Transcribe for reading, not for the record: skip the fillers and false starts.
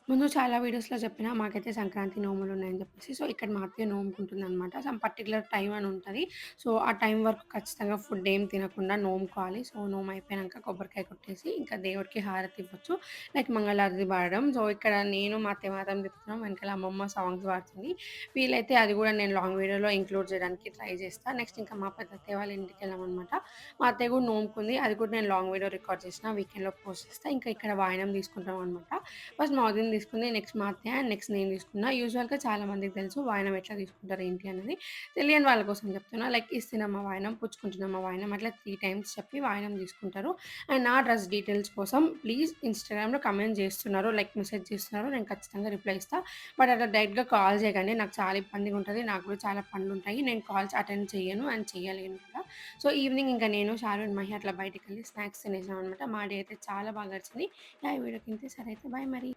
ముందు చాలా వీడియోస్‌లో చెప్పిన మాకైతే సంక్రాంతి నోములున్నాయని జెప్పేసి. సో, ఇక్కడ మా అత్తయ్య నోముకుంటుందనమాట. సమ్ పర్టిక్యులర్ టైమ్ అని ఉంటది. సో, ఆ టైం వరకు ఖచ్చితంగా ఫుడ్ ఏం తినకుండా నోముకోవాలి. సో, నోమైపోయినంక కొబ్బరికాయ కొట్టేసి ఇంకా దేవుడికి హారతి ఇవ్వచ్చు. లైక్ మంగళారతి పాడడం. సో, ఇక్కడ నేను మా అత్తయ్య మాత్రం తిప్పుతున్నాం. వెనకాల అమ్మమ్మ సాంగ్స్ పాడుతుంది. వీలైతే అది గూడా నేను లాంగ్ వీడియోలో ఇంక్లూడ్ చేయడానికి ట్రై చేస్తా. నెక్స్ట్ ఇంకా మా పెద్దత్తయ్య వాళ్ళ ఇంటికెళ్ళామనమాట. మా అత్తయ్య గూడా నోముకుంది. అది కూడా నేను లాంగ్ వీడియో రికార్డ్ చేసిన. వీకెండ్‌లో పోస్ట్ చేస్తా. ఇంకా ఇక్కడ వాయినం తీసుకుంటాం అనమాట. ఫస్ట్ మా వదిన తీసుకుంది. నెక్స్ట్ మా అత్తయ్య అండ్ నెక్స్ట్ నేను తీసుకున్నా. యూజువల్‌గా చాలా మందికి తెలుసు వాయనం ఎట్లా తీసుకుంటారు ఏంటి అనేది. తెలియని వాళ్ళ కోసం చెప్తున్నా. లైక్ ఇస్తున్నామా వాయనం, పుచ్చుకుంటున్నామా వాయనం అట్లా 3 టైమ్స్ చెప్పి వాయనం తీసుకుంటారు. అండ్ నా డ్రెస్ డీటెయిల్స్ కోసం ప్లీజ్ ఇన్‌స్టాగ్రామ్‌లో కమెంట్ చేస్తున్నారు. లైక్ మెసేజ్ చేస్తున్నారు. నేను ఖచ్చితంగా రిప్లై ఇస్తా. బట్ అట్లా డైరెక్ట్‌గా కాల్ చేయకండి. నాకు చాలా ఇబ్బందిగా ఉంటది. నాకు కూడా చాలా పనులుంటాయి. నేను కాల్స్ అటెండ్ చెయ్యను అండ్ చెయ్యలేను కూడా. సో, ఈవినింగ్ ఇంకా నేను, షారు అండ్ మహి అట్లా బయటికెళ్ళి స్నాక్స్ తినేసామనమాట. మా డే అయితే చాలా బాగా గడిచింది. యాహ్! ఈ వీడియోకి ఇంతే. సరే అయితే బాయ్ మరి.